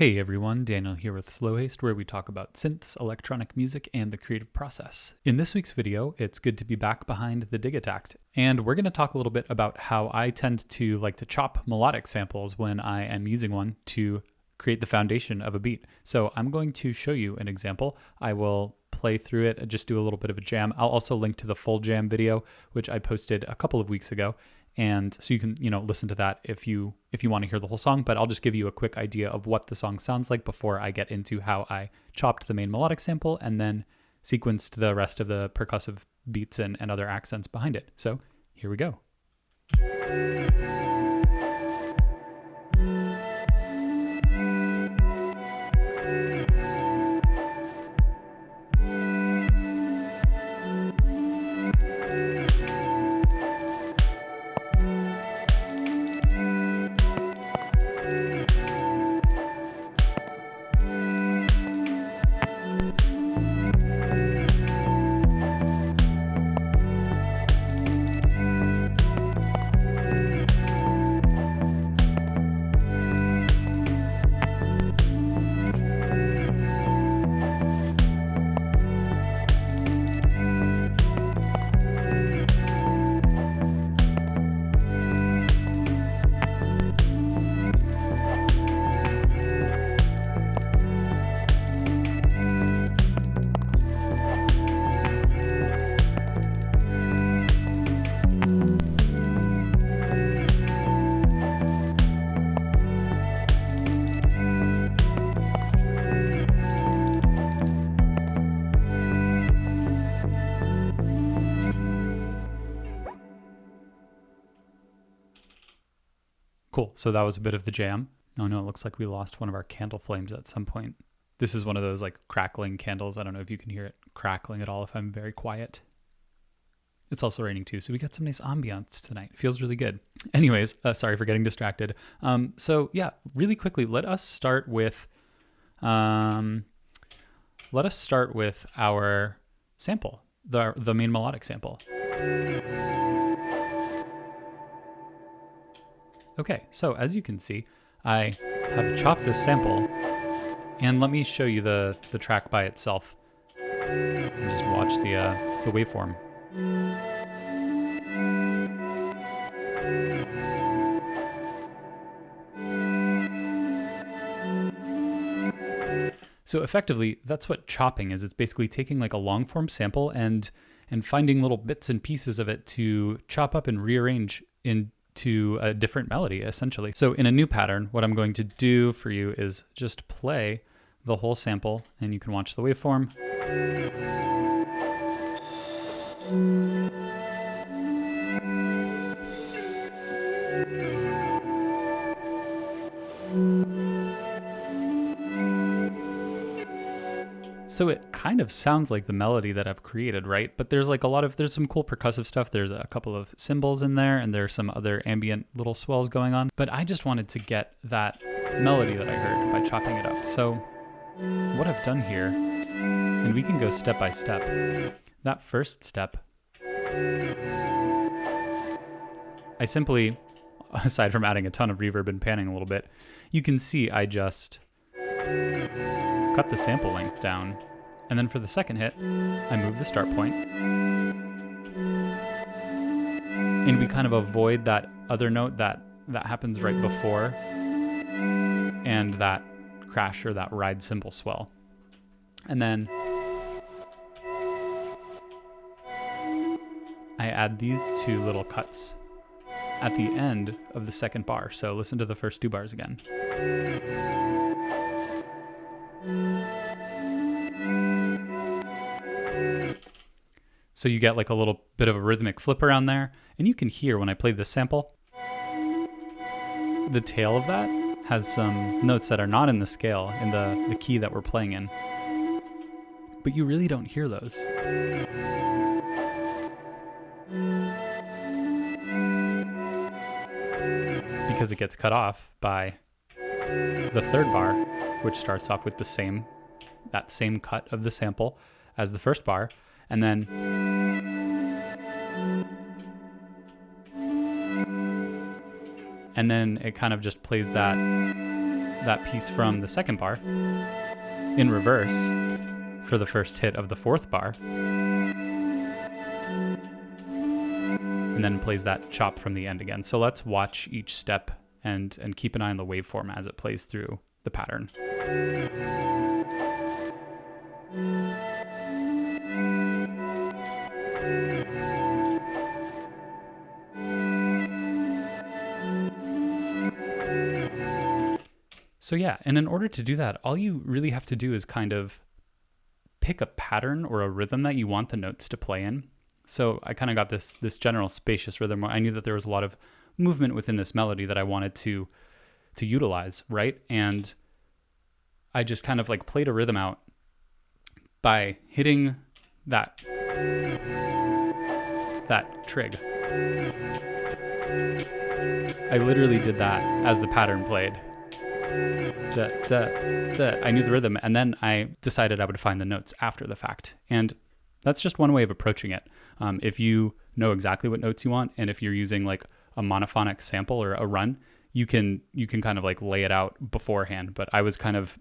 Hey everyone, Daniel here with Slow Haste, where we talk about synths, electronic music, and the creative process. In this week's video, it's good to be back behind the Digitakt, and we're going to talk a little bit about how I tend to like to chop melodic samples when I am using one to create the foundation of a beat. So I'm going to show you an example. I will play through it and just do a little bit of a jam. I'll also link to the full jam video, which I posted a couple of weeks ago. And so you can, listen to that if you want to hear the whole song, but I'll just give you a quick idea of what the song sounds like before I get into how I chopped the main melodic sample and then sequenced the rest of the percussive beats and other accents behind it. So here we go. Cool, so that was a bit of the jam. Oh no, it looks like we lost one of our candle flames at some point. This is one of those like crackling candles. I don't know if you can hear it crackling at all if I'm very quiet. It's also raining too, so we got some nice ambiance tonight. It feels really good. Anyways, sorry for getting distracted. So yeah, really quickly, let us start with our sample, the main melodic sample. Okay, so as you can see, I have chopped this sample, and let me show you the track by itself. And just watch the waveform. So effectively, that's what chopping is. It's basically taking like a long form sample and finding little bits and pieces of it to chop up and rearrange into a different melody, essentially. So in a new pattern, what I'm going to do for you is just play the whole sample, and you can watch the waveform. So it kind of sounds like the melody that I've created, right? But there's like there's some cool percussive stuff. There's a couple of cymbals in there, and there's some other ambient little swells going on. But I just wanted to get that melody that I heard by chopping it up. So what I've done here, and we can go step by step. That first step, I simply, aside from adding a ton of reverb and panning a little bit, you can see I just cut the sample length down, and then for the second hit, I move the start point, and we kind of avoid that other note that happens right before, and that crash or that ride cymbal swell. And then I add these two little cuts at the end of the second bar. So listen to the first two bars again. So you get like a little bit of a rhythmic flip around there, and you can hear when I play this sample, the tail of that has some notes that are not in the scale, in the key that we're playing in. But you really don't hear those. Because it gets cut off by the third bar, which starts off with that same cut of the sample as the first bar, and then it kind of just plays that that piece from the second bar in reverse for the first hit of the fourth bar, and then plays that chop from the end again. So let's watch each step and keep an eye on the waveform as it plays through the pattern. So yeah, and in order to do that, all you really have to do is kind of pick a pattern or a rhythm that you want the notes to play in. So I kind of got this general spacious rhythm where I knew that there was a lot of movement within this melody that I wanted to utilize, right? And I just kind of like played a rhythm out by hitting that trig. I literally did that as the pattern played. Da, da, da. I knew the rhythm, and then I decided I would find the notes after the fact. And that's just one way of approaching it. If you know exactly what notes you want, and if you're using like a monophonic sample or a run, you can kind of like lay it out beforehand. But I was kind of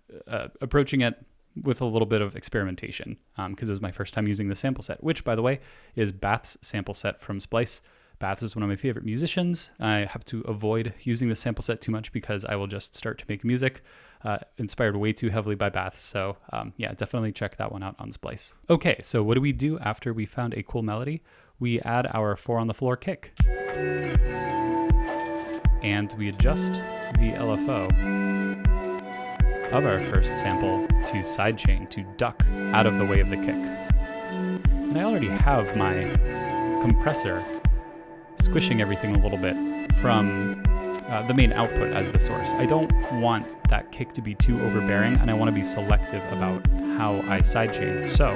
approaching it with a little bit of experimentation because it was my first time using the sample set, which, by the way, is Bath's sample set from Splice. Bath is one of my favorite musicians. I have to avoid using the sample set too much because I will just start to make music inspired way too heavily by Bath. So yeah, definitely check that one out on Splice. Okay, so what do we do after we found a cool melody? We add our 4 on the floor kick. And we adjust the LFO of our first sample to sidechain, to duck out of the way of the kick. And I already have my compressor squishing everything a little bit from the main output as the source. I don't want that kick to be too overbearing, and I want to be selective about how I sidechain. So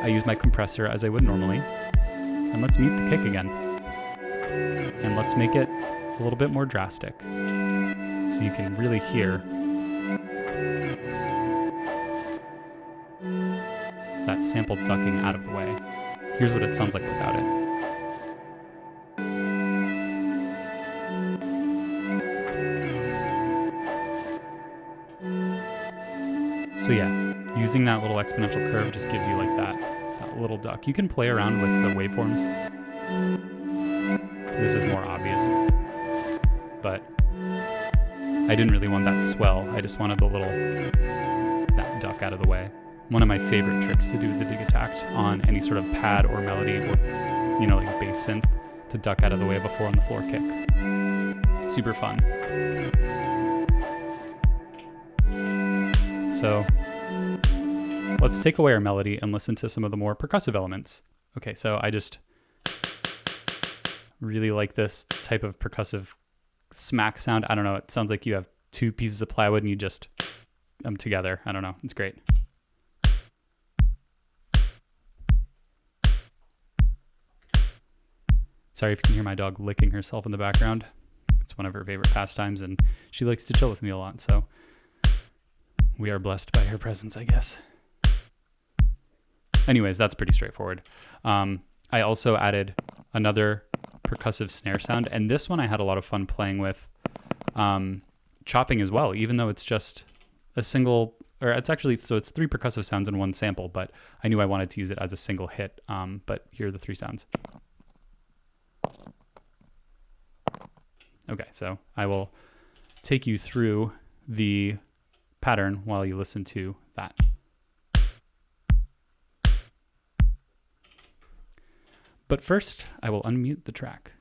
I use my compressor as I would normally, and let's mute the kick again. And let's make it a little bit more drastic so you can really hear that sample ducking out of the way. Here's what it sounds like without it. So yeah, using that little exponential curve just gives you like that little duck. You can play around with the waveforms. This is more obvious, but I didn't really want that swell. I just wanted that duck out of the way. One of my favorite tricks to do with the Digitakt on any sort of pad or melody or, like bass synth, to duck out of the way of a 4 on the floor kick. Super fun. So let's take away our melody and listen to some of the more percussive elements. Okay, so I just really like this type of percussive smack sound. I don't know, it sounds like you have 2 pieces of plywood and you just them together. I don't know, it's great. Sorry if you can hear my dog licking herself in the background. It's one of her favorite pastimes, and she likes to chill with me a lot, so we are blessed by her presence, I guess. Anyways, that's pretty straightforward. I also added another percussive snare sound, and this one I had a lot of fun playing with chopping as well, even though it's just a single, or it's 3 percussive sounds in one sample, but I knew I wanted to use it as a single hit, but here are the 3 sounds. Okay, so I will take you through the pattern while you listen to that. But first, I will unmute the track.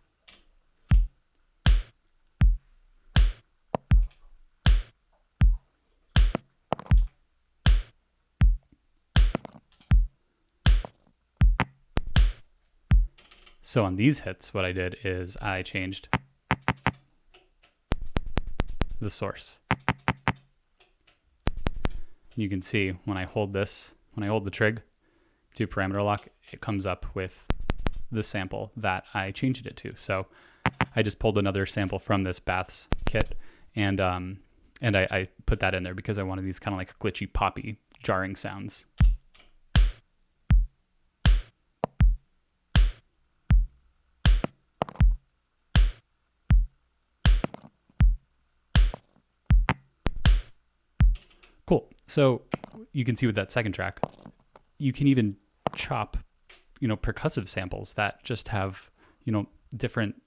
So on these hits, what I did is I changed the source. You can see when I hold the trig to parameter lock, it comes up with the sample that I changed it to. So I just pulled another sample from this Bath's kit, and I put that in there because I wanted these kind of like glitchy, poppy, jarring sounds. So you can see with that second track, you can even chop, percussive samples that just have, different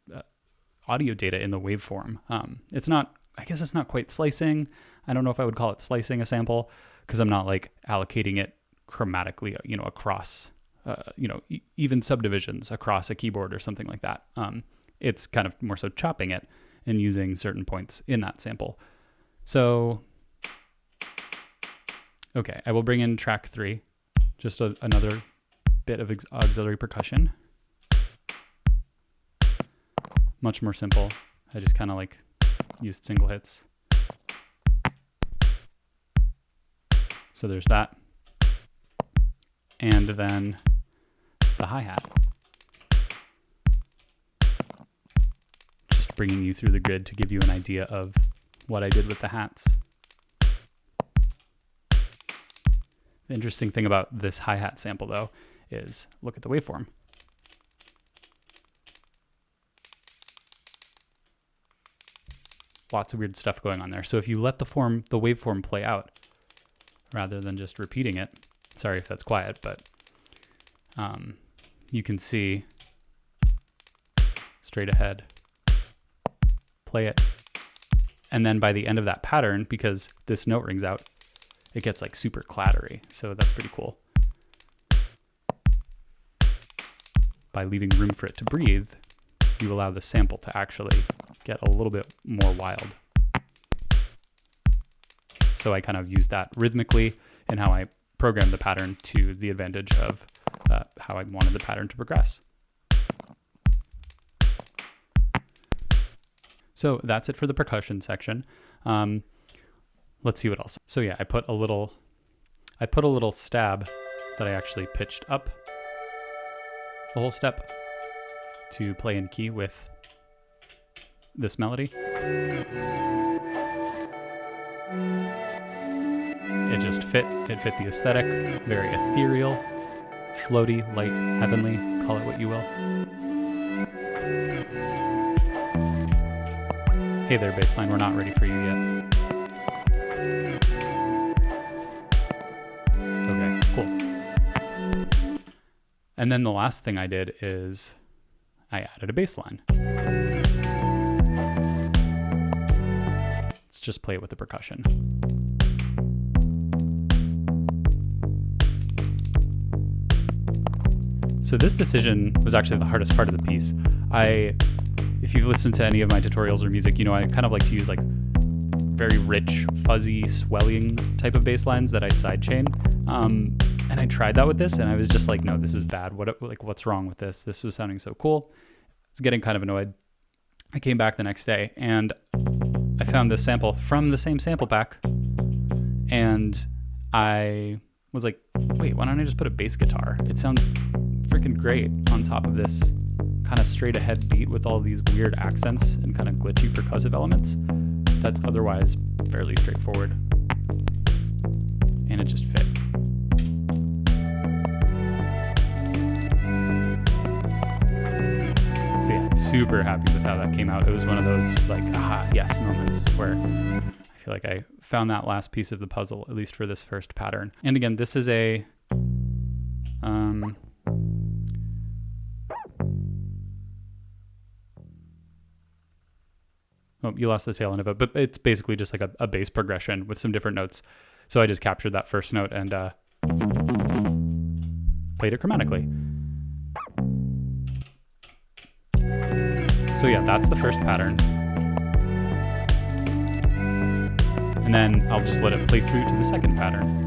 audio data in the waveform. I guess it's not quite slicing. I don't know if I would call it slicing a sample, because I'm not like allocating it chromatically, across, even subdivisions across a keyboard or something like that. It's kind of more so chopping it and using certain points in that sample. So, okay, I will bring in track 3, just another bit of auxiliary percussion. Much more simple. I just kind of like used single hits. So there's that. And then the hi-hat. Just bringing you through the grid to give you an idea of what I did with the hats. The interesting thing about this hi-hat sample, though, is look at the waveform. Lots of weird stuff going on there. So if you let the waveform play out, rather than just repeating it, sorry if that's quiet, but you can see straight ahead, play it, and then by the end of that pattern, because this note rings out, it gets like super clattery. So that's pretty cool. By leaving room for it to breathe, you allow the sample to actually get a little bit more wild. So I kind of use that rhythmically in how I program the pattern to the advantage of how I wanted the pattern to progress. So that's it for the percussion section. Let's see what else. So yeah, I put a little stab that I actually pitched up a whole step to play in key with this melody. It just fit the aesthetic, very ethereal, floaty, light, heavenly, call it what you will. Hey there, bassline, we're not ready for you yet. Okay, cool. And then the last thing I did is I added a bass line. Let's just play it with the percussion. So this decision was actually the hardest part of the piece. If you've listened to any of my tutorials or music, I kind of like to use like very rich, fuzzy, swelling type of bass lines that I sidechain. And I tried that with this, and I was just like, no, this is bad. What's wrong with this? This was sounding so cool. I was getting kind of annoyed. I came back the next day, and I found this sample from the same sample pack, and I was like, wait, why don't I just put a bass guitar? It sounds freaking great on top of this kind of straight ahead beat with all these weird accents and kind of glitchy percussive elements that's otherwise fairly straightforward. And it just fit. So yeah, super happy with how that came out. It was one of those like, aha, yes moments where I feel like I found that last piece of the puzzle, at least for this first pattern. And again, this is a, oh, you lost the tail end of it, but it's basically just like a bass progression with some different notes. So I just captured that first note and played it chromatically. So yeah, that's the first pattern. And then I'll just let it play through to the second pattern.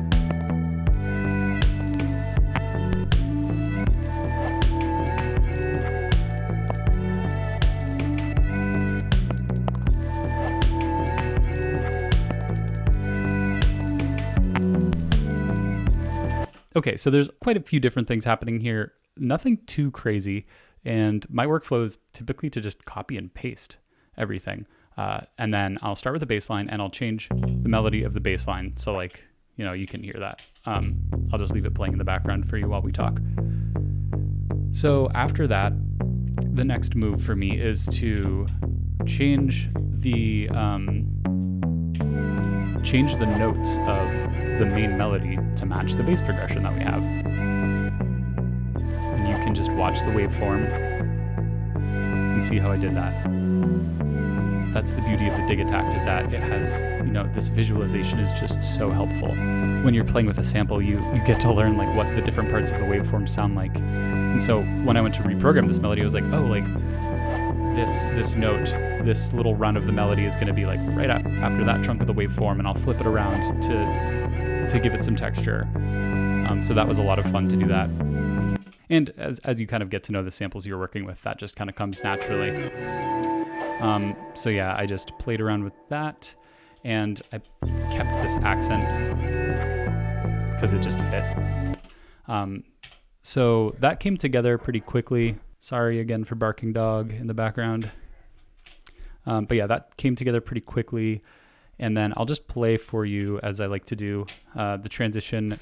Okay, so there's quite a few different things happening here. Nothing too crazy. And my workflow is typically to just copy and paste everything. And then I'll start with the bass line and I'll change the melody of the bass line. So like, you can hear that. I'll just leave it playing in the background for you while we talk. So after that, the next move for me is to change the change the notes of the main melody to match the bass progression that we have. And you can just watch the waveform and see how I did that. That's the beauty of the Digitakt, is that it has, this visualization is just so helpful. When you're playing with a sample, you get to learn like what the different parts of the waveform sound like. And so when I went to reprogram this melody, I was like, oh, like this note, this little run of the melody is going to be like right after that chunk of the waveform, and I'll flip it around to give it some texture. So that was a lot of fun to do that. And as you kind of get to know the samples you're working with, that just kind of comes naturally. So yeah, I just played around with that, and I kept this accent because it just fit. So that came together pretty quickly. Sorry again for barking dog in the background. But yeah, that came together pretty quickly. And then I'll just play for you, as I like to do, the transition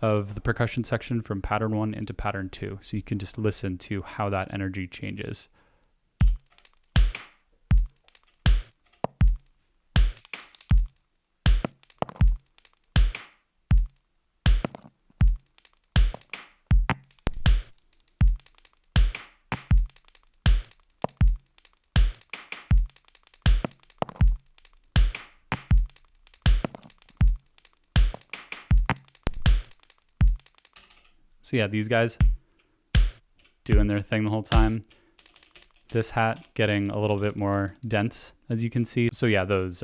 of the percussion section from pattern 1 into pattern 2. So you can just listen to how that energy changes. So yeah, these guys doing their thing the whole time. This hat getting a little bit more dense, as you can see. So yeah, those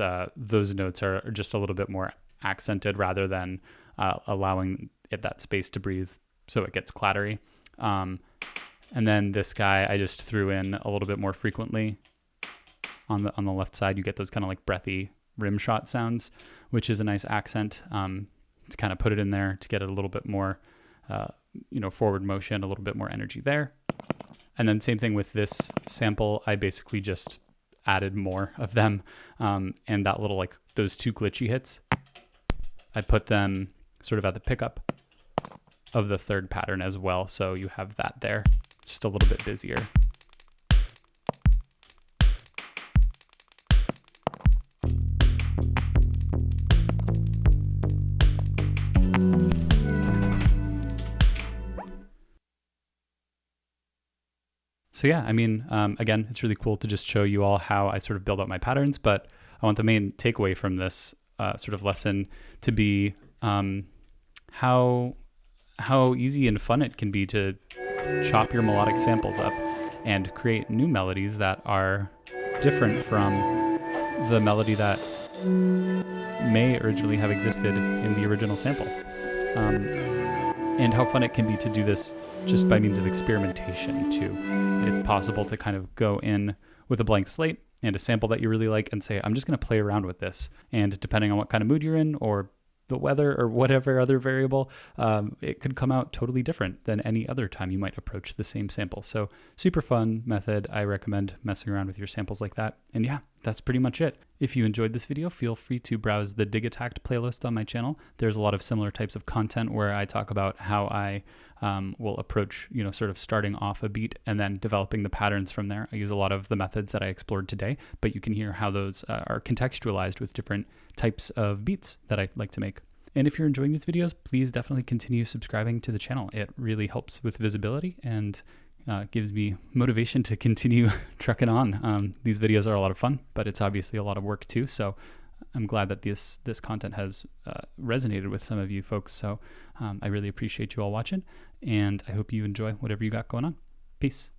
notes are just a little bit more accented rather than allowing it that space to breathe, so it gets clattery. And then this guy I just threw in a little bit more frequently. On the left side, you get those kind of like breathy rim shot sounds, which is a nice accent to kind of put it in there to get it a little bit more forward motion, a little bit more energy there. And then same thing with this sample, I basically just added more of them. And that little, like those two glitchy hits, I put them sort of at the pickup of the third pattern as well. So you have that there, just a little bit busier. So yeah, I mean, again, it's really cool to just show you all how I sort of build out my patterns, but I want the main takeaway from this sort of lesson to be how easy and fun it can be to chop your melodic samples up and create new melodies that are different from the melody that may originally have existed in the original sample. And how fun it can be to do this just by means of experimentation too. It's possible to kind of go in with a blank slate and a sample that you really like and say, I'm just going to play around with this. And depending on what kind of mood you're in or the weather or whatever other variable, it could come out totally different than any other time you might approach the same sample. So super fun method. I recommend messing around with your samples like that. And yeah, that's pretty much it. If you enjoyed this video, feel free to browse the Digitakt playlist on my channel. There's a lot of similar types of content where I talk about how I will approach, sort of starting off a beat and then developing the patterns from there. I use a lot of the methods that I explored today, but you can hear how those are contextualized with different types of beats that I like to make. And if you're enjoying these videos, please definitely continue subscribing to the channel. It really helps with visibility and gives me motivation to continue trucking on. These videos are a lot of fun, but it's obviously a lot of work too. So I'm glad that this content has resonated with some of you folks. So I really appreciate you all watching, and I hope you enjoy whatever you got going on. Peace.